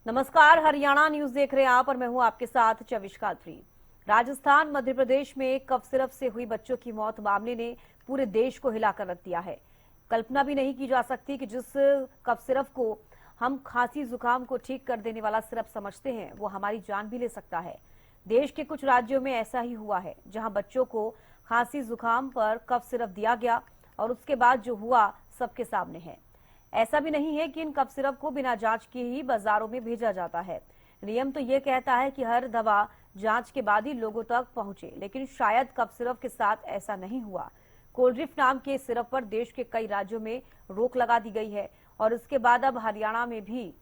नमस्कार, हरियाणा न्यूज देख रहे हैं आप और मैं हूं आपके साथ चविष्का फ्री। राजस्थान मध्य प्रदेश में कफ सिरप से हुई बच्चों की मौत मामले ने पूरे देश को हिलाकर रख दिया है। कल्पना भी नहीं की जा सकती कि जिस कफ सिरप को हम खांसी जुकाम को ठीक कर देने वाला सिरप समझते हैं वो हमारी जान भी ले सकता है। देश के कुछ राज्यों में ऐसा ही हुआ है जहां बच्चों को खांसी जुकाम पर कफ सिरप दिया गया और उसके बाद जो हुआ सबके सामने है। ऐसा भी नहीं है कि इन कफ सिरप को बिना जांच के ही बाजारों में भेजा जाता है। नियम तो ये कहता है कि हर दवा जांच के बाद ही लोगों तक पहुंचे, लेकिन शायद कफ सिरप के साथ ऐसा नहीं हुआ। कोल्ड्रिफ्ट नाम के सिरप पर देश के कई राज्यों में रोक लगा दी गई है और उसके बाद अब हरियाणा में भी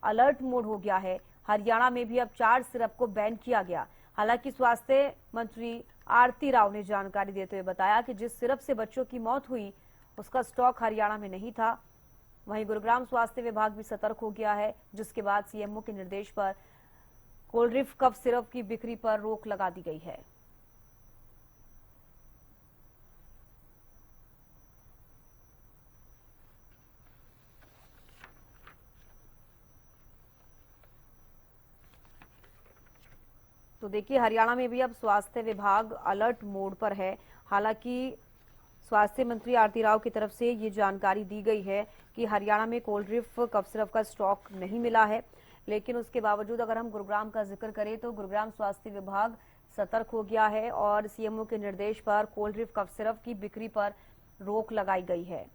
अलर्ट मोड हो गया है। हरियाणा में भी अब 4 सिरप को बैन किया गया। हालांकि स्वास्थ्य मंत्री आरती राव ने जानकारी देते हुए बताया कि जिस सिरप से बच्चों की मौत हुई उसका स्टॉक हरियाणा में नहीं था। वहीं गुरुग्राम स्वास्थ्य विभाग भी सतर्क हो गया है, जिसके बाद सीएमओ के निर्देश पर कोल्ड्रिफ्ट कफ सिरप की बिक्री पर रोक लगा दी गई है। तो देखिए, हरियाणा में भी अब स्वास्थ्य विभाग अलर्ट मोड पर है। हालांकि स्वास्थ्य मंत्री आरती राव की तरफ से ये जानकारी दी गई है कि हरियाणा में कोल्ड्रिफ्ट कफ सिरप का स्टॉक नहीं मिला है, लेकिन उसके बावजूद अगर हम गुरुग्राम का जिक्र करें तो गुरुग्राम स्वास्थ्य विभाग सतर्क हो गया है और सीएमओ के निर्देश पर कोल्ड्रिफ्ट कफ सिरप की बिक्री पर रोक लगाई गई है।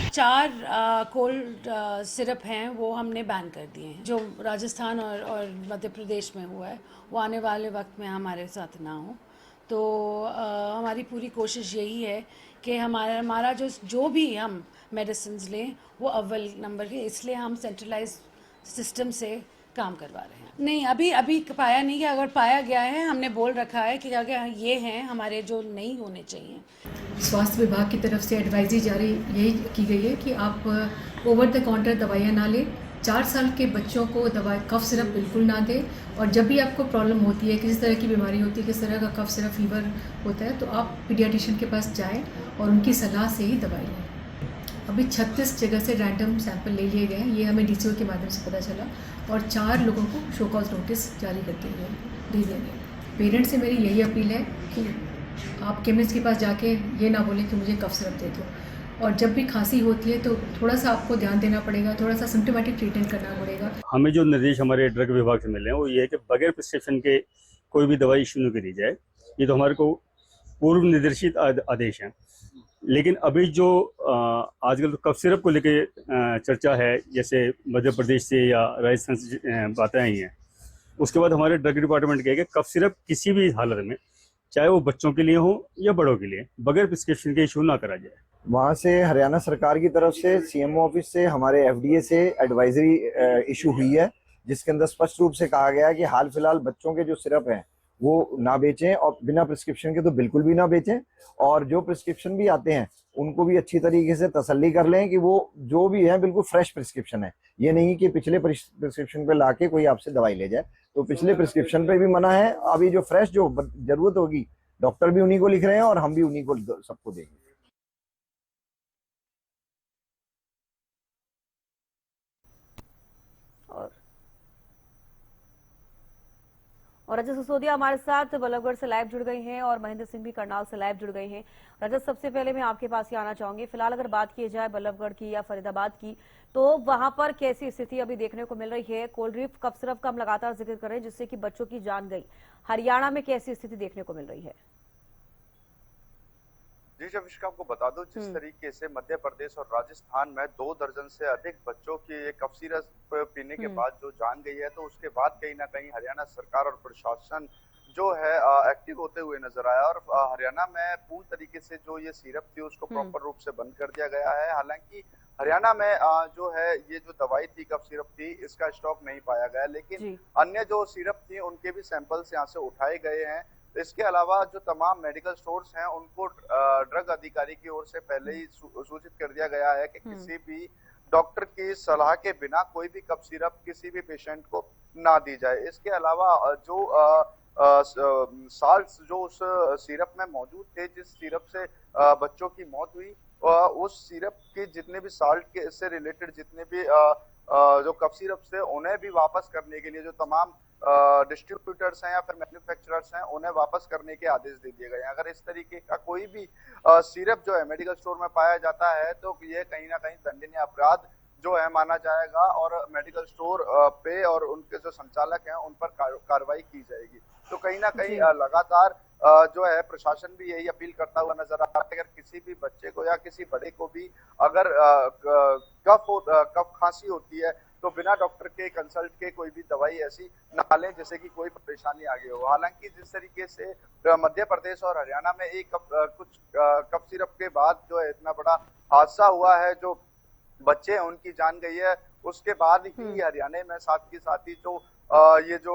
चार कोल्ड सिरप हैं वो हमने बैन कर दिए हैं। जो राजस्थान और मध्य प्रदेश में हुआ है वो आने वाले वक्त में हमारे साथ ना हो। तो हमारी पूरी कोशिश यही है कि हमारा जो भी हम मेडिसिन लें वो अव्वल नंबर के, इसलिए हम सेंट्रलाइज सिस्टम से काम करवा रहे हैं। नहीं, अभी पाया नहीं गया। अगर पाया गया है हमने बोल रखा है कि अगर ये हैं हमारे जो नहीं होने चाहिए। स्वास्थ्य विभाग की तरफ से एडवाइजरी जारी यही की गई है कि आप ओवर द काउंटर दवाइयाँ ना लें। 4 साल के बच्चों को दवाई कफ सिरप बिल्कुल ना दें, और जब भी आपको प्रॉब्लम होती है, किसी तरह की बीमारी होती है, किस तरह का कफ सिरप फीवर होता है, तो आप पीडियाट्रिशियन के पास जाएं और उनकी सलाह से ही दवाई लें। अभी 36 जगह से रैंडम सैंपल ले लिए गए हैं, ये हमें डीसीओ के माध्यम से पता चला, और 4 लोगों को शो कॉज नोटिस जारी कर दिए गए दे दिए गए। पेरेंट्स से मेरी यही अपील है कि आप केमिस्ट के पास जाके ये ना बोलें कि मुझे कफ सिरप दे दो, और जब भी खांसी होती है तो थोड़ा सा आपको ध्यान देना पड़ेगा, थोड़ा सा सिम्टोमेटिक ट्रीटमेंट करना पड़ेगा। हमें जो निर्देश हमारे ड्रग विभाग से मिले हैं वो ये है कि बगैर प्रिस्क्रिप्शन के कोई भी दवाई इशू नहीं करी जाए। ये तो हमारे को पूर्व निर्देशित आदेश हैं। लेकिन अभी जो आजकल तो कफ सिरप को लेके चर्चा है, जैसे मध्य प्रदेश से या राजस्थान से बातें आई हैं, उसके बाद हमारे ड्रग डिपार्टमेंट कहे कि कफ सिरप किसी भी हालत में, चाहे वो बच्चों के लिए हो या बड़ों के लिए, बगैर प्रिस्क्रिप्शन के इशू ना करा जाए। वहाँ से हरियाणा सरकार की तरफ से सीएमओ ऑफिस से हमारे एफडीए से एडवाइजरी इशू हुई है, जिसके अंदर स्पष्ट रूप से कहा गया है कि हाल फिलहाल बच्चों के जो सिरप हैं वो ना बेचें, और बिना प्रिस्क्रिप्शन के तो बिल्कुल भी ना बेचें। और जो प्रिस्क्रिप्शन भी आते हैं उनको भी अच्छी तरीके से तसल्ली कर लें कि वो जो भी है बिल्कुल फ्रेश प्रिस्क्रिप्शन है। ये नहीं कि पिछले प्रिस्क्रिप्शन पे लाके कोई आपसे दवाई ले जाए। तो पिछले प्रिस्क्रिप्शन पे भी मना है। अभी जो फ्रेश जो जरूरत होगी, डॉक्टर भी उन्हीं को लिख रहे हैं और हम भी उन्हीं को सबको देंगे। और रजत सिसोदिया हमारे साथ बल्लभगढ़ से लाइव जुड़ गई हैं और महेंद्र सिंह भी करनाल से लाइव जुड़ गए हैं। रजत, सबसे पहले मैं आपके पास ही आना चाहूंगी। फिलहाल अगर बात की जाए बल्लभगढ़ की या फरीदाबाद की, तो वहां पर कैसी स्थिति अभी देखने को मिल रही है? कोल्ड्रिफ्ट कफ सिरप का हम लगातार जिक्र कर रहे हैं जिससे कि बच्चों की जान गई। हरियाणा में कैसी स्थिति देखने को मिल रही है? जी चविष्का, आपको बता दूं जिस तरीके से मध्य प्रदेश और राजस्थान में 2 दर्जन से अधिक बच्चों की ये कफ सिरप पीने के बाद जो जान गई है, तो उसके बाद कहीं ना कहीं हरियाणा सरकार और प्रशासन जो है एक्टिव होते हुए नजर आया। और हरियाणा में पूर्ण तरीके से जो ये सिरप थी उसको प्रॉपर रूप से बंद कर दिया गया है। हालांकि हरियाणा में जो है ये जो दवाई थी, कफ सिरप थी, इसका स्टॉक नहीं पाया गया, लेकिन अन्य जो सिरप थी उनके भी सैंपल्स यहाँ से उठाए गए हैं। इसके अलावा जो तमाम मेडिकल स्टोर्स हैं उनको ड्रग अधिकारी की ओर से पहले ही सूचित कर दिया गया है कि किसी भी डॉक्टर की सलाह के बिना कोई भी कफ सिरप किसी भी पेशेंट को ना दी जाए। इसके अलावा जो साल्ट्स जो उस सिरप में मौजूद थे, जिस सिरप से बच्चों की मौत हुई, उस सिरप के जितने भी साल्ट के से रिलेटेड जितने भी जो कफ सिरप थे उन्हें भी वापस करने के लिए जो तमाम डिस्ट्रीब्यूटर्स हैं या फिर मैन्युफैक्चरर्स हैं उन्हें वापस करने के आदेश दे दिए गए हैं। अगर इस तरीके का कोई भी सिरप जो है मेडिकल स्टोर में पाया जाता है तो ये कहीं ना कहीं दंडनीय अपराध जो है माना जाएगा और मेडिकल स्टोर पे और उनके जो संचालक हैं उन पर कार्रवाई की जाएगी। तो कहीं ना कहीं लगातार जो है प्रशासन भी यही अपील करता हुआ नजर आ रहा है, अगर किसी भी बच्चे को या किसी बड़े को भी अगर कफ खांसी होती है तो बिना डॉक्टर के कंसल्ट के कोई भी दवाई ऐसी ना लें जिससे कि कोई परेशानी आगे हो। हालांकि जिस तरीके से मध्य प्रदेश और हरियाणा में कुछ कफ सिरप के बाद जो है इतना बड़ा हादसा हुआ है, जो बच्चे हैं उनकी जान गई है, उसके बाद ही हरियाणा में साथ ही जो ये जो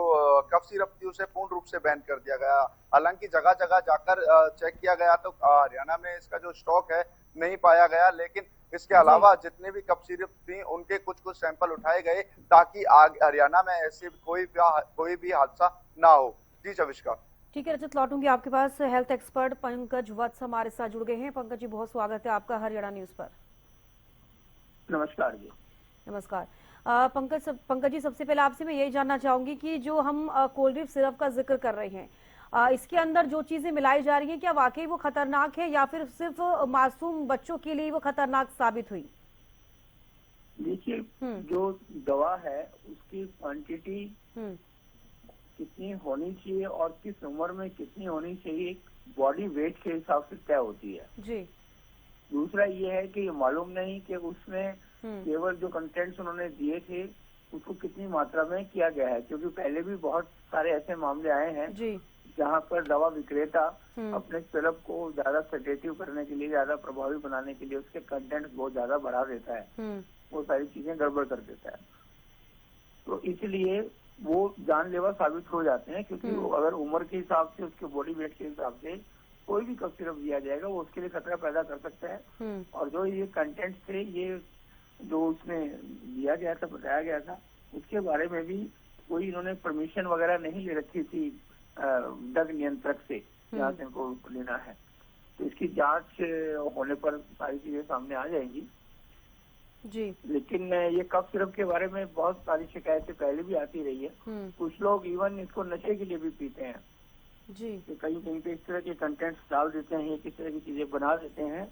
कफ सिरप थी उसे पूर्ण रूप से बैन कर दिया गया। हालांकि जगह जगह जाकर चेक किया गया तो हरियाणा में इसका जो स्टॉक है नहीं पाया गया, लेकिन इसके अलावा जितने भी कफ सिरप थी उनके कुछ सैंपल उठाए गए ताकि हरियाणा में ऐसे कोई भी हादसा ना हो। जी चविष्का। ठीक है रजत, लौटूंगी आपके पास। हेल्थ एक्सपर्ट पंकज वत्स हमारे साथ जुड़ गए हैं। पंकज जी, बहुत स्वागत है आपका हरियाणा न्यूज पर। नमस्कार जी। नमस्कार पंकज जी, सबसे पहले आपसे मैं यही जानना चाहूंगी कि जो हम कोल्ड सिरप का जिक्र कर रहे हैं, इसके अंदर जो चीजें मिलाई जा रही हैं क्या वाकई वो खतरनाक है या फिर सिर्फ मासूम बच्चों के लिए वो खतरनाक साबित हुई? देखिए, जो दवा है उसकी क्वांटिटी कितनी होनी चाहिए और किस उम्र में कितनी होनी चाहिए बॉडी वेट के हिसाब से तय होती है जी। दूसरा ये है कि ये मालूम नहीं कि उसमें केवल जो कंटेंट्स उन्होंने दिए थे उसको कितनी मात्रा में किया गया है, क्योंकि पहले भी बहुत सारे ऐसे मामले आए हैं जी जहाँ पर दवा विक्रेता अपने सिरप को ज्यादा सेडेटिव करने के लिए, ज्यादा प्रभावी बनाने के लिए उसके कंटेंट्स बहुत ज्यादा बढ़ा देता है, वो सारी चीजें गड़बड़ कर देता है। तो इसलिए वो जानलेवा साबित हो जाते हैं, क्योंकि वो अगर उम्र के हिसाब से, उसके बॉडी वेट के हिसाब से कोई भी कफ सिरप दिया जाएगा वो उसके लिए खतरा पैदा कर सकता है। और जो ये कंटेंट थे, ये जो उसमें दिया गया था, बताया गया था, उसके बारे में भी कोई इन्होंने परमिशन वगैरह नहीं ले रखी थी ड्रग नियंत्रक से, जहाँ से इनको लेना है। तो इसकी जांच होने पर सारी चीजें सामने आ जाएंगी जी। लेकिन ये कफ सिरप के बारे में बहुत सारी शिकायतें पहले भी आती रही है। कुछ लोग इवन इसको नशे के लिए भी पीते हैं जी। कि कहीं पे इस तरह के कंटेंट्स डाल देते हैं, किस तरह की चीजें बना देते हैं,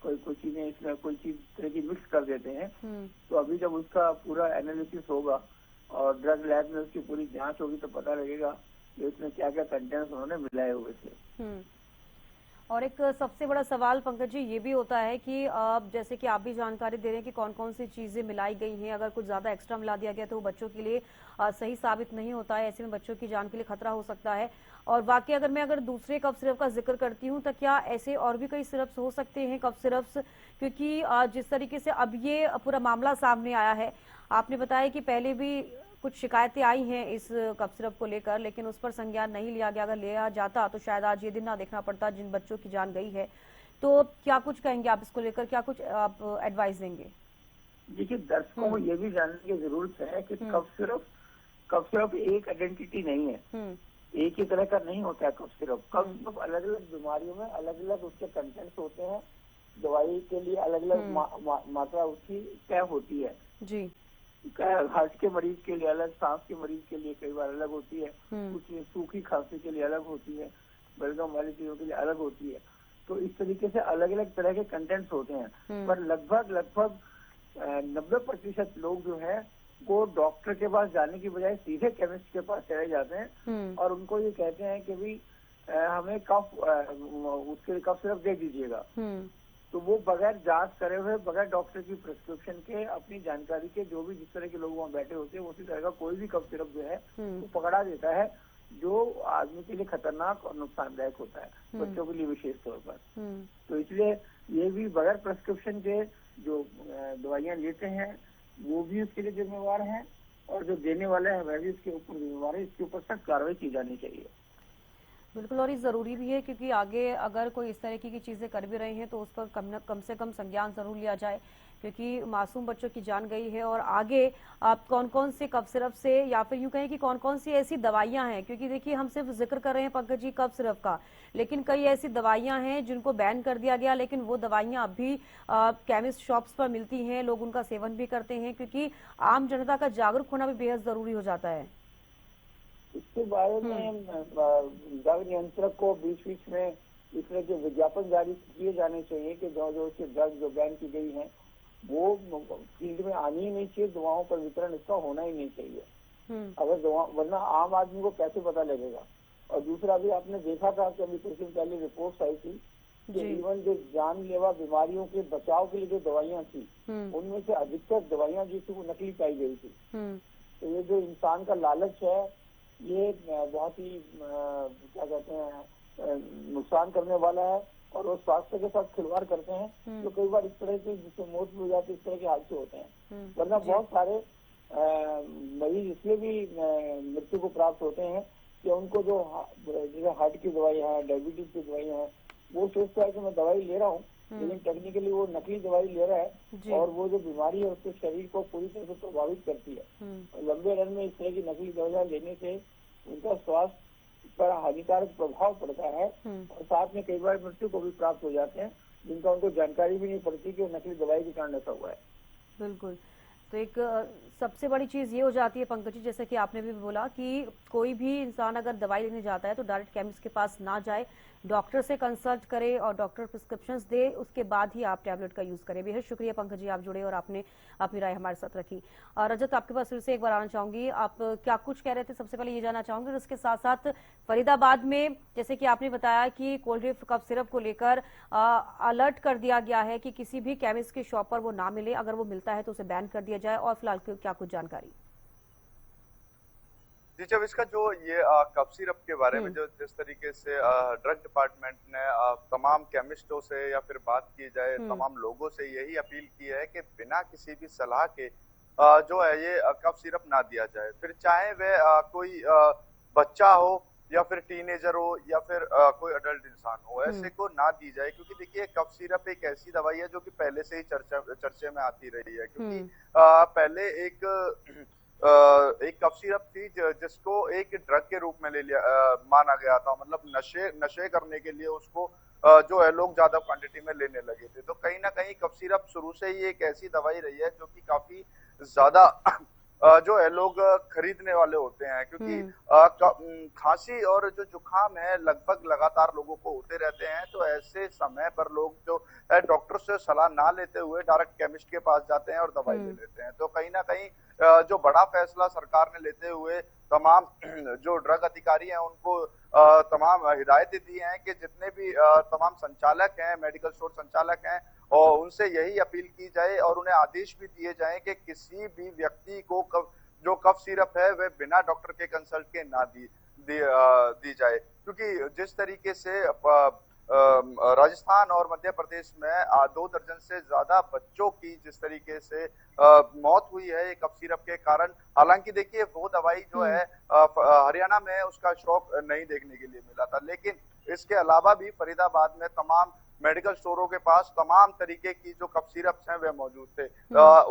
कोई चीजें इसमें कोई चीज तरह की मिक्स कर देते हैं। तो अभी जब उसका पूरा एनालिसिस होगा और ड्रग लैब में उसकी पूरी जांच होगी तो पता लगेगा कि उसमें क्या क्या कंटेंट्स उन्होंने मिलाए हुए थे। और एक सबसे बड़ा सवाल पंकज जी ये भी होता है कि जैसे कि आप भी जानकारी दे रहे हैं कि कौन कौन सी चीजें मिलाई गई हैं, अगर कुछ ज्यादा एक्स्ट्रा मिला दिया गया तो वो बच्चों के लिए सही साबित नहीं होता है, ऐसे में बच्चों की जान के लिए खतरा हो सकता है। और वाकई अगर दूसरे कफ सिरप का जिक्र करती हूँ तो क्या ऐसे और भी कई सिरप्स हो सकते हैं, कफ सिरप्स? क्योंकि जिस तरीके से अब ये पूरा मामला सामने आया है, आपने बताया कि पहले भी कुछ शिकायतें आई हैं इस कफ सिरप को लेकर, लेकिन उस पर संज्ञान नहीं लिया गया। अगर लिया जाता तो शायद आज ये दिन ना देखना पड़ता जिन बच्चों की जान गई है। तो क्या कुछ कहेंगे आप इसको लेकर, क्या कुछ आप एडवाइस देंगे? देखिए, दर्शकों को ये भी जानने की जरूरत है कि कफ सिरप एक आइडेंटिटी नहीं है, एक ही तरह का नहीं होता है कफ सिरप। कफ सिरप अलग अलग बीमारियों में अलग अलग उसके कंटेंट्स होते हैं, दवाई के लिए अलग अलग मात्रा उसकी तय होती है जी। हार्ट के मरीज के लिए अलग, सांस के मरीज के लिए कई बार अलग होती है, कुछ सूखी खांसी के लिए अलग होती है, बलगम वाली चीजों के लिए अलग होती है। तो इस तरीके से अलग अलग तरह के कंटेंट्स होते हैं। पर लगभग 90% लोग जो है वो डॉक्टर के पास जाने की बजाय सीधे केमिस्ट के पास चले जाते हैं और उनको ये कहते हैं कि भाई हमें उसके लिए कफ सिरप दे दीजिएगा। तो वो बगैर जांच करे हुए, बगैर डॉक्टर की प्रिस्क्रिप्शन के, अपनी जानकारी के, जो भी जिस तरह के लोग वहाँ बैठे होते हैं उसी तरह का कोई भी कफ सिरप जो है वो पकड़ा देता है, जो आदमी के लिए खतरनाक और नुकसानदायक होता है, बच्चों के लिए विशेष तौर पर। तो इसलिए ये भी बगैर प्रिस्क्रिप्शन के जो दवाइयाँ लेते हैं वो भी उसके लिए जिम्मेवार हैं और जो देने वाले हैं वह भी इसके ऊपर जिम्मेवार है। इसके ऊपर सख्त कार्रवाई की जानी चाहिए। बिल्कुल, और ये जरूरी भी है क्योंकि आगे अगर कोई इस तरह की चीजें कर भी रहे हैं तो उस पर कम से कम संज्ञान जरूर लिया जाए, क्योंकि मासूम बच्चों की जान गई है। और आगे आप कौन कौन से कफ सिरप से, या फिर यूं कहें कि कौन कौन सी ऐसी दवाइयां हैं, क्योंकि देखिए हम सिर्फ जिक्र कर रहे हैं पंकज जी कफ सिरप का, लेकिन कई ऐसी दवाइयां हैं जिनको बैन कर दिया गया, लेकिन वो दवाइयां अब भी केमिस्ट शॉप्स पर मिलती हैं, लोग उनका सेवन भी करते हैं, क्योंकि आम जनता का जागरूक होना भी बेहद जरूरी हो जाता है। इसके बारे में ड्रग नियंत्रक को बीच बीच में इस तरह के विज्ञापन जारी किए जाने चाहिए कि जो इसके ड्रग जो बैन की गई हैं वो फील्ड में आनी ही नहीं चाहिए, दवाओं पर वितरण इसका होना ही नहीं चाहिए। अगर दवा, वरना आम आदमी को कैसे पता लगेगा। और दूसरा भी आपने देखा था कि अभी कुछ दिन पहले रिपोर्ट आई थी कि इवन जो जानलेवा बीमारियों के बचाव के लिए जो दवाइयाँ थी उनमें से अधिकतर दवाइयाँ जो थी वो नकली पाई गई थी। तो ये जो इंसान का लालच है ये बहुत ही क्या कहते हैं नुकसान करने वाला है, और वो स्वास्थ्य के साथ खिलवाड़ करते हैं, तो कई बार इस तरह से जिससे मौत भी हो जाती है, इस तरह के हादसे होते हैं। वरना बहुत सारे मरीज इसलिए भी मृत्यु को प्राप्त होते हैं कि उनको जो जैसे हार्ट की दवाई है, डायबिटीज की दवाई है, वो सोचता है कि मैं दवाई ले रहा हूँ, लेकिन टेक्निकली वो नकली दवाई ले रहा है और वो जो बीमारी है उसके शरीर को पूरी तरह से प्रभावित करती है। लंबे रन में इस तरह की नकली दवाइयाँ लेने से उनका स्वास्थ्य पर हानिकारक प्रभाव पड़ता है और साथ में कई बार मृत्यु को भी प्राप्त हो जाते हैं, जिनका उनको जानकारी भी नहीं पड़ती कि वो नकली दवाई के कारण ऐसा हुआ है। बिल्कुल। तो एक सबसे बड़ी चीज़ ये हो जाती है पंकज जी, जैसे कि आपने भी बोला कि कोई भी इंसान अगर दवाई लेने जाता है तो डायरेक्ट केमिस्ट के पास ना जाए, डॉक्टर से कंसल्ट करे और डॉक्टर प्रिस्क्रिप्शंस दे, उसके बाद ही आप टैबलेट का यूज़ करें। बेहद शुक्रिया पंकज जी, आप जुड़े और आपने अपनी राय हमारे साथ रखी। रजत, आपके पास फिर से एक बार आना चाहूंगी, आप क्या कुछ कह रहे थे, सबसे पहले ये जानना चाहूंगी। और इसके साथ साथ फरीदाबाद में जैसे कि आपने बताया कि कोल्ड ड्रिंक कफ सिरप को लेकर अलर्ट कर दिया गया है कि किसी भी केमिस्ट की शॉप पर वो ना मिले, अगर वो मिलता है तो उसे बैन कर दिया जाए, और फिलहाल क्या कुछ जानकारी? जी, जब इसका जो ये कफ सिरप के बारे में जो जिस तरीके से ड्रग डिपार्टमेंट ने तमाम केमिस्टों से या फिर बात की जाए तमाम लोगों से यही अपील की है कि बिना किसी भी सलाह के जो है ये कफ सिरप ना दिया जाए, फिर चाहे वह कोई बच्चा हो या फिर टीनेजर हो या फिर कोई अडल्ट इंसान हो, ऐसे को ना दी जाए। क्योंकि देखिए कफ सिरप एक ऐसी दवाई है जो कि पहले से ही चर्चे में आती रही है, क्योंकि पहले एक कफ सिरप थी जिसको एक ड्रग के रूप में ले लिया माना गया था, मतलब नशे करने के लिए उसको जो है लोग ज्यादा क्वांटिटी में लेने लगे थे। तो कहीं ना कहीं कफ सिरप शुरू से ही एक ऐसी दवाई रही है जो कि काफी ज्यादा जो है लोग खरीदने वाले होते हैं, क्योंकि खांसी और जो जुकाम है लगभग लगातार लोगों को होते रहते हैं। तो ऐसे समय पर लोग जो है डॉक्टर से सलाह ना लेते हुए डायरेक्ट केमिस्ट के पास जाते हैं और दवाई ले लेते हैं। तो कहीं ना कहीं जो बड़ा फैसला सरकार ने लेते हुए तमाम जो ड्रग अधिकारी हैं उनको तमाम हिदायतें दी हैं कि जितने भी तमाम संचालक हैं, मेडिकल स्टोर संचालक हैं, और उनसे यही अपील की जाए और उन्हें आदेश भी दिए जाएं कि किसी भी व्यक्ति को जो कफ सिरप है वह बिना डॉक्टर के कंसल्ट के ना दी जाए। क्योंकि जिस तरीके से राजस्थान और मध्य प्रदेश में 2 दर्जन से ज्यादा बच्चों की जिस तरीके से मौत हुई है ये कफ सिरप के कारण, हालांकि देखिए वो दवाई जो है हरियाणा में उसका स्टॉक नहीं देखने के लिए मिला था, लेकिन इसके अलावा भी फरीदाबाद में तमाम मेडिकल स्टोरों के पास तमाम तरीके की जो कफ सिरप्स हैं वह मौजूद थे।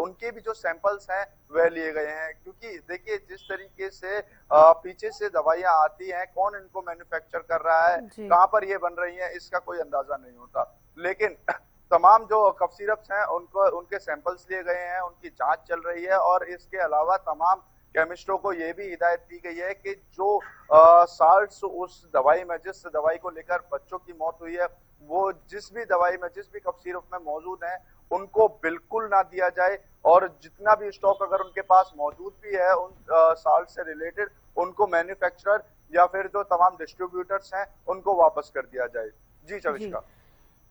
उनके भी जो सैंपल्स हैं वह लिए गए हैं, क्योंकि देखिए जिस तरीके से पीछे से दवाइयां आती हैं, कौन इनको मैन्युफैक्चर कर रहा है, कहाँ पर ये बन रही हैं, इसका कोई अंदाजा नहीं होता। लेकिन तमाम जो कफ सिरप्स हैं उनके सैंपल्स लिए गए हैं, उनकी जांच चल रही है, और इसके अलावा तमाम केमिस्टों को ये भी हिदायत दी गई है कि जो साल्ट्स उस दवाई में, जिस दवाई को लेकर बच्चों की मौत हुई है, वो जिस भी दवाई में, जिस भी कफ सिरप में मौजूद है, उनको बिल्कुल ना दिया जाए, और जितना भी स्टॉक अगर उनके पास मौजूद भी है उन साल्ट से रिलेटेड, उनको मैन्युफैक्चरर या फिर जो तमाम डिस्ट्रीब्यूटर्स हैं उनको वापस कर दिया जाए। जी चविष्का।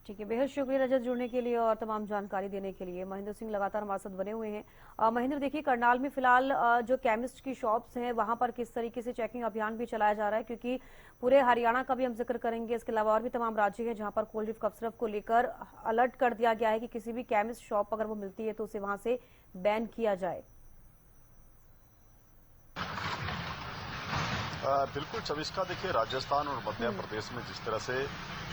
ठीक है, बेहद शुक्रिया रजत जुड़ने के लिए और तमाम जानकारी देने के लिए। महेंद्र सिंह लगातार हमारे साथ बने हुए हैं। महेंद्र, देखिए करनाल में फिलहाल जो केमिस्ट की शॉप्स हैं वहां पर किस तरीके से चेकिंग अभियान भी चलाया जा रहा है, क्योंकि पूरे हरियाणा का भी हम जिक्र करेंगे, इसके अलावा और भी तमाम राज्य हैं जहां पर कोल्ड ड्रिंक कफ सिरप को लेकर अलर्ट कर दिया गया है कि किसी भी केमिस्ट शॉप अगर वो मिलती है तो उसे वहां से बैन किया जाए। बिल्कुल चविष्का, देखिए राजस्थान और मध्य प्रदेश में जिस तरह से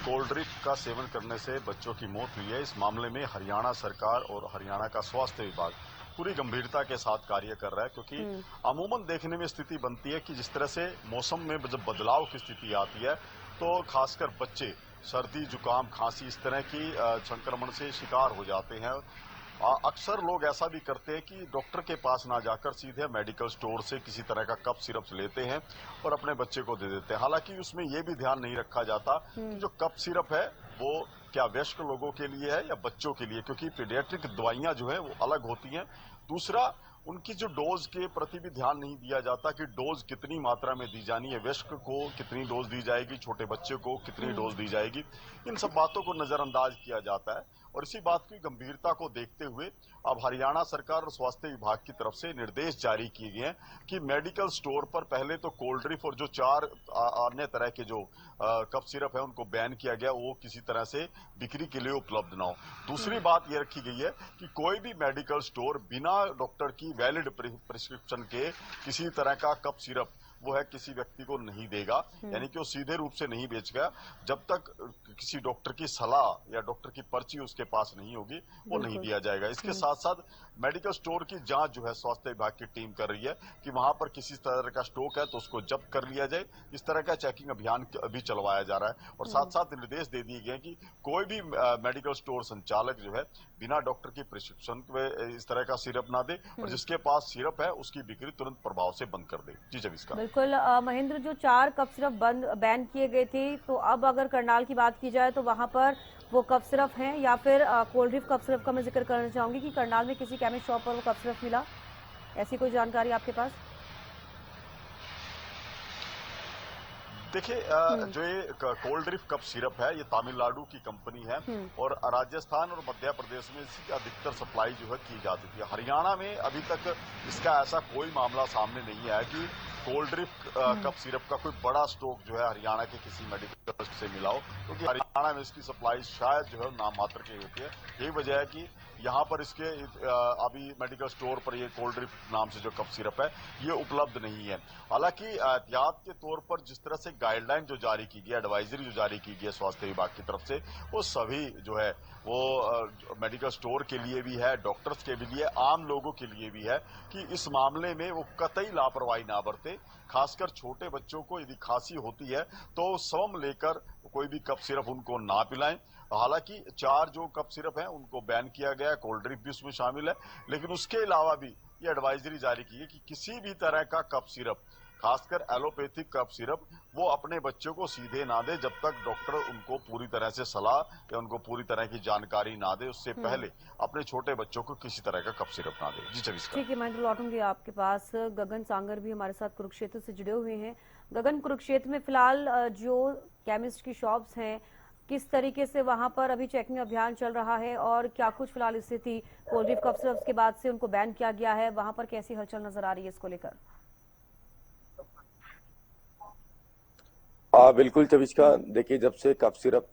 कोल्ड ड्रिंक का सेवन करने से बच्चों की मौत हुई है। इस मामले में हरियाणा सरकार और हरियाणा का स्वास्थ्य विभाग पूरी गंभीरता के साथ कार्य कर रहा है, क्योंकि अमूमन देखने में स्थिति बनती है कि जिस तरह से मौसम में जब बदलाव की स्थिति आती है तो खासकर बच्चे सर्दी, जुकाम, खांसी इस तरह की संक्रमण से शिकार हो जाते हैं। अक्सर लोग ऐसा भी करते हैं कि डॉक्टर के पास ना जाकर सीधे मेडिकल स्टोर से किसी तरह का कफ सिरप लेते हैं और अपने बच्चे को दे देते हैं। हालांकि उसमें यह भी ध्यान नहीं रखा जाता कि जो कफ सिरप है वो क्या वयस्क लोगों के लिए है या बच्चों के लिए, क्योंकि पीडियाट्रिक दवाइयां जो है वो अलग होती हैं। दूसरा, उनकी जो डोज के प्रति भी ध्यान नहीं दिया जाता कि डोज कितनी मात्रा में दी जानी है, वयस्क को कितनी डोज दी जाएगी, छोटे बच्चे को कितनी डोज दी जाएगी, इन सब बातों को नजरअंदाज किया जाता है। और इसी बात की गंभीरता को देखते हुए अब हरियाणा सरकार और स्वास्थ्य विभाग की तरफ से निर्देश जारी किए गए हैं कि मेडिकल स्टोर पर पहले तो कोल्ड ड्रिंक और जो 4 अन्य तरह के जो कफ सिरप है उनको बैन किया गया, वो किसी तरह से बिक्री के लिए उपलब्ध ना हो। दूसरी बात ये रखी गई है कि कोई भी मेडिकल स्टोर बिना डॉक्टर की वैलिड प्रिस्क्रिप्शन के किसी तरह का कफ सिरप वो है किसी व्यक्ति को नहीं देगा, यानी कि वो सीधे रूप से नहीं बेचेगा। जब तक किसी डॉक्टर की सलाह या डॉक्टर की पर्ची उसके पास नहीं होगी वो नहीं दिया जाएगा। इसके साथ साथ मेडिकल स्टोर की जांच जो है स्वास्थ्य विभाग की टीम कर रही है कि वहां पर किसी तरह का स्टॉक है तो उसको जब्त कर लिया जाए। इस तरह का चेकिंग अभियान अभी चलवाया जा रहा है और साथ साथ निर्देश दे दिए गए कि कोई भी मेडिकल स्टोर संचालक जो है बिना डॉक्टर की प्रिस्क्रिप्शन पे इस तरह का सिरप ना दे और जिसके पास सिरप है उसकी बिक्री तुरंत प्रभाव से बंद कर दे। जी जब बिल्कुल महेंद्र, जो 4 कफ सिरप बैन किए गए थे, तो अब अगर करनाल की बात की जाए तो वहां पर वो कफ सिरप हैं या फिर कोल्ड ड्रिंक कफ सिरप का मैं जिक्र करना चाहूंगी कि करनाल में किसी केमिस्ट शॉप पर वो कफ सिरप मिला, ऐसी कोई जानकारी आपके पास? देखिए, जो ये कोल्ड ड्रिंक कप सिरप है ये तमिलनाडु की कंपनी है और राजस्थान और मध्य प्रदेश में इसकी अधिकतर सप्लाई जो है की जाती थी। हरियाणा में अभी तक इसका ऐसा कोई मामला सामने नहीं आया कि कोल्ड ड्रिंक कप सिरप का कोई बड़ा स्टॉक जो है हरियाणा के किसी मेडिकल से मिला हो, क्योंकि हरियाणा में इसकी सप्लाई शायद जो है नाम मात्र की होती है। यही वजह है कि यहाँ पर इसके अभी मेडिकल स्टोर पर ये कोल्ड ड्रिंक नाम से जो कफ सिरप है ये उपलब्ध नहीं है। हालांकि एहतियात के तौर पर जिस तरह से गाइडलाइन जो जारी की गई है, एडवाइजरी जो जारी की गई है स्वास्थ्य विभाग की तरफ से, वो सभी जो है वो मेडिकल स्टोर के लिए भी है, डॉक्टर्स के भी लिए, आम लोगों के लिए भी है कि इस मामले में वो कतई लापरवाही ना बरते। खासकर छोटे बच्चों को यदि खांसी होती है तो स्वयं लेकर कोई भी कफ सिरप उनको ना पिलाएं। हालांकि 4 जो कप सिरप हैं उनको बैन किया गया है, कोल्ड ड्रिंक भी उसमें शामिल है, लेकिन उसके अलावा भी ये एडवाइजरी जारी की है कि किसी भी तरह का कप सिरप, खासकर एलोपैथिक कफ सिरप, वो अपने बच्चों को सीधे ना दे जब तक डॉक्टर उनको पूरी तरह से सलाह या उनको पूरी तरह की जानकारी ना दे। उससे पहले अपने छोटे बच्चों को किसी तरह का कफ सिरप ना दे। जी चविस्का। ठीक है, मैं लौटूंगी आपके पास। गगन सांगर भी हमारे साथ कुरुक्षेत्र से जुड़े हुए हैं। गगन, कुरुक्षेत्र में फिलहाल जो केमिस्ट की शॉप्स हैं, किस तरीके से वहां पर अभी चेकिंग अभियान चल रहा है और क्या कुछ फिलहाल स्थिति, कोल्ड ड्रिंक कफ सिरप के बाद से उनको बैन किया गया है, वहां पर कैसी हलचल नजर आ रही है इसको लेकर? बिल्कुल चविष्का, देखिए जब से कफ सिरप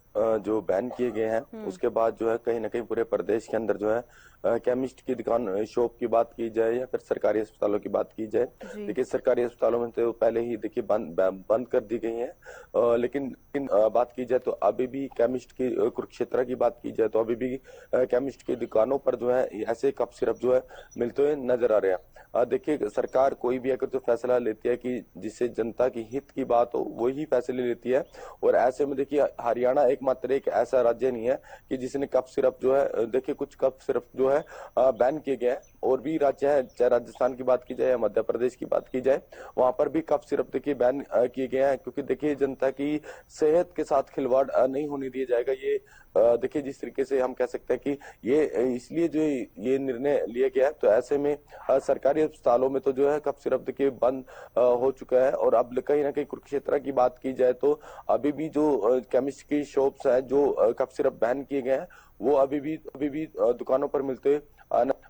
जो बैन किए गए हैं उसके बाद जो है कहीं ना कहीं पूरे प्रदेश के अंदर जो है केमिस्ट की दुकान शॉप की बात की जाए या फिर सरकारी अस्पतालों की बात की जाए, देखिए सरकारी अस्पतालों में तो पहले ही देखिए बंद कर दी गई है, लेकिन बात की जाए तो अभी भी केमिस्ट की, कुरुक्षेत्र की बात की जाए तो अभी भी केमिस्ट की दुकानों पर जो है ऐसे कफ सिरप जो है मिलते हुए नजर आ रहे हैं। देखिए सरकार कोई भी अगर जो फैसला लेती है कि जिससे जनता की हित की बात हो वही फैसले लेती है, और ऐसे में देखिए हरियाणा एकमात्र एक ऐसा राज्य नहीं है कि जिसने कफ सिरप जो है, देखिए कुछ कफ सिरप जो है बैन किए गए हैं, और भी राज्य है, चाहे राजस्थान की बात की जाए या मध्य प्रदेश की बात की जाए, वहां पर भी कफ सिरप देखिए बैन किए गए हैं, क्योंकि देखिए जनता की सेहत के साथ खिलवाड़ नहीं होने दिया जाएगा। ये देखिए जिस तरीके से हम कह सकते हैं कि ये इसलिए जो ये निर्णय लिया गया है, तो ऐसे में सरकारी अस्पतालों में तो जो है कफ सिरप देखिए बंद हो चुका है। और अब कहीं ना कहीं कुरुक्षेत्र की बात की जाए तो अभी भी जो केमिस्ट की शॉप्स है जो कफ सिरप बैन किए गए हैं वो अभी भी दुकानों पर मिलते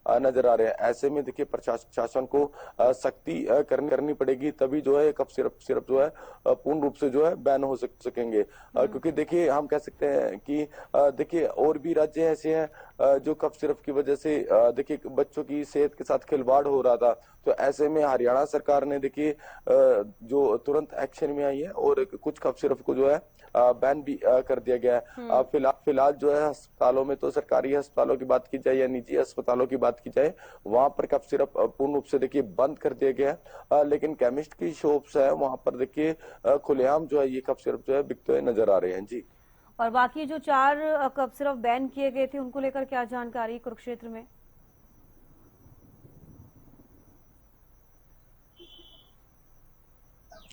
नजर आ रहे हैं। ऐसे में देखिए प्रशासन को सख्ती करनी पड़ेगी, तभी जो है कफ सिरप जो है पूर्ण रूप से जो है बैन हो सकेंगे। क्योंकि देखिए हम कह सकते हैं कि देखिए और भी राज्य ऐसे हैं जो कफ सिरप की वजह से देखिए बच्चों की सेहत के साथ खिलवाड़ हो रहा था। तो ऐसे में हरियाणा सरकार ने देखिए जो तुरंत एक्शन में आई है और कुछ कफ सिरप को जो है बैन भी कर दिया गया है। फिलहाल जो है अस्पतालों में, तो सरकारी अस्पतालों की बात की जाए या निजी अस्पतालों की बात की जाए, वहां पर कफ सिरप पूर्ण रूप से देखिए बंद कर दिया गया है। लेकिन केमिस्ट की शॉप्स है वहां पर देखिए खुलेआम जो है ये कफ सिरप जो है बिकते हुए नजर आ रहे हैं जी। और बाकी जो 4 कफ सिरप बैन किए गए थे उनको लेकर क्या जानकारी कुरुक्षेत्र में?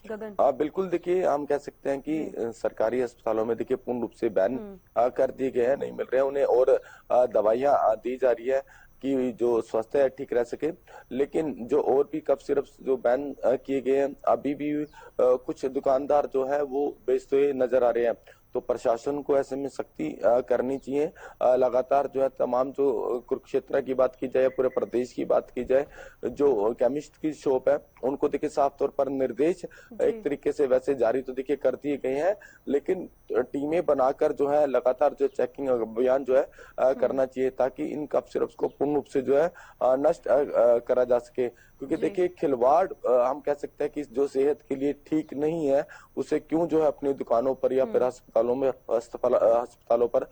गगन। बिल्कुल देखिए हम कह सकते हैं कि सरकारी अस्पतालों में देखिए पूर्ण रूप से बैन कर दिए गए हैं, नहीं मिल रहे हैं उन्हें, और दवाइयां दी जा रही है कि जो स्वास्थ्य है ठीक रह सके। लेकिन जो और भी कफ सिरप जो बैन किए गए हैं, अभी भी कुछ दुकानदार जो है वो बेचते हुए नजर आ रहे हैं। तो प्रशासन को ऐसे में सख्ती करनी चाहिए। लगातार जो है तमाम जो कुरुक्षेत्र की बात की जाए, पूरे प्रदेश की बात की जाए, जो केमिस्ट की शॉप है उनको देखिए साफ तौर पर निर्देश एक तरीके से वैसे जारी तो देखिए कर दिए गए हैं, लेकिन टीमें बनाकर जो है लगातार जो चेकिंग अभियान जो है करना चाहिए, ताकि इन कफ सिरप को पूर्ण रूप से जो है नष्ट करा जा सके। क्योंकि देखिए खिलवाड़ हम कह सकते हैं कि जो सेहत के लिए ठीक नहीं है, उसे क्यों जो है अपनी दुकानों पर या फिर अस्पतालों पर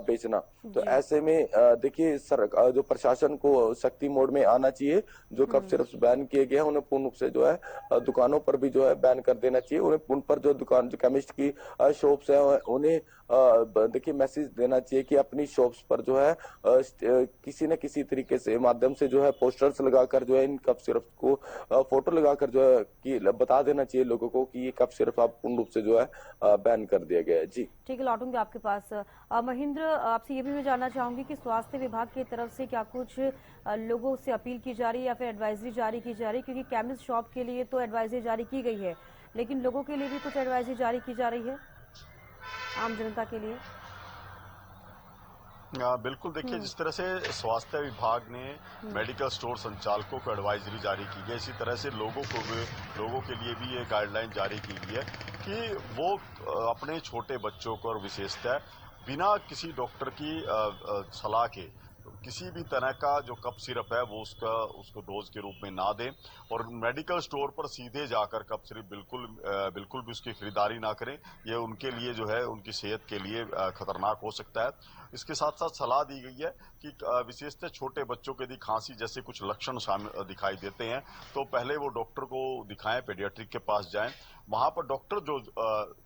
बेचना। तो ऐसे में देखिए जो प्रशासन को सख्ती मोड में आना चाहिए। जो कफ सिरप बैन किए गए हैं उन्हें पूर्ण रूप से जो है दुकानों पर भी जो है बैन कर देना चाहिए। उन्हें उन पर जो दुकान जो केमिस्ट की शॉप्स है उन्हें देखिए मैसेज देना चाहिए कि अपनी शॉप्स पर जो है किसी न किसी तरीके से माध्यम से जो है पोस्टर्स लगाकर जो है इन कफ सिरप को फोटो लगाकर जो है कि बता देना चाहिए लोगों को कि ये कफ सिरप आप पूर्ण रूप से जो है बैन कर दिया गया है जी। ठीक है, लौटूंगी आपके पास। महेंद्र, आपसे ये भी मैं जानना चाहूंगी कि स्वास्थ्य विभाग की तरफ से क्या कुछ लोगों से अपील की जा रही है या फिर एडवाइजरी जारी की जा रही है? क्योंकि केमिस्ट शॉप के लिए तो एडवाइजरी जारी की गई है, लेकिन लोगों के लिए भी कुछ एडवाइजरी जारी की जा रही है, आम जनता के लिए? बिल्कुल देखिए, जिस तरह से स्वास्थ्य विभाग ने मेडिकल स्टोर संचालकों को एडवाइजरी जारी की है, इसी तरह से लोगों के लिए भी ये गाइडलाइन जारी की गई है कि वो अपने छोटे बच्चों को, और विशेषतः बिना किसी डॉक्टर की सलाह के किसी भी तरह का जो कफ सिरप है वो उसको डोज के रूप में ना दें, और मेडिकल स्टोर पर सीधे जाकर कफ सिरप बिल्कुल भी उसकी खरीदारी ना करें। ये उनके लिए जो है उनकी सेहत के लिए खतरनाक हो सकता है। इसके साथ साथ सलाह दी गई है कि विशेषतः छोटे बच्चों के यदि खांसी जैसे कुछ लक्षण दिखाई देते हैं तो पहले वो डॉक्टर को दिखाएं, पेडियाट्रिक के पास जाएं। वहां पर डॉक्टर जो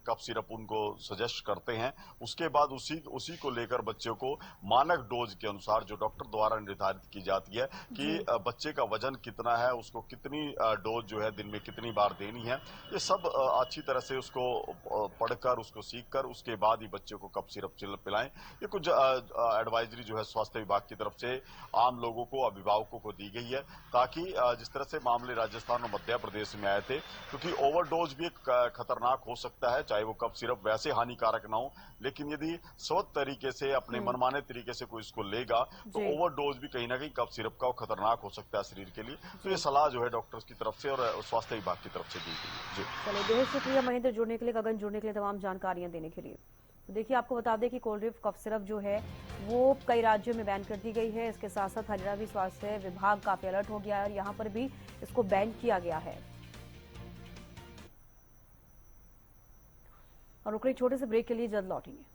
कफ सिरप उनको सजेस्ट करते हैं, उसके बाद उसी को लेकर बच्चों को मानक डोज के अनुसार जो डॉक्टर द्वारा निर्धारित की जाती है कि बच्चे का वजन कितना है, उसको कितनी डोज जो है दिन में कितनी बार देनी है, ये सब अच्छी तरह से उसको पढ़कर, उसको सीखकर उसके बाद ही बच्चे को कफ सिरप पिलाएं। ये कुछ एडवाइजरी जो है स्वास्थ्य विभाग की तरफ से आम लोगों को, अभिभावकों को दी गई है, ताकि जिस तरह से मामले राजस्थान और मध्य प्रदेश में आए थे, क्योंकि ओवरडोज भी खतरनाक हो सकता है, चाहे वो कफ सिरप वैसे हानिकारक ना हो, लेकिन यदि स्वतः तरीके से अपने मनमाने तरीके से कोई इसको लेगा तो ओवरडोज भी कहीं ना कहीं कफ सिरप का खतरनाक हो सकता है शरीर के लिए। तो ये सलाह जो है डॉक्टर्स की तरफ से और स्वास्थ्य विभाग की तरफ से दी गई है। चलिए, बेहद शुक्रिया महेंद्र जुड़ने के लिए, गगन जुड़ने के लिए, तमाम जानकारियां देने के लिए। तो देखिए, आपको बता दें कि कोल्ड कफ सिरप जो है वो कई राज्यों में बैन कर दी गई है। इसके साथ साथ हरियाणा भी स्वास्थ्य विभाग काफी अलर्ट हो गया है और यहाँ पर भी इसको बैन किया गया है। और रुक रही छोटे से ब्रेक के लिए, जल्द लौटेंगे।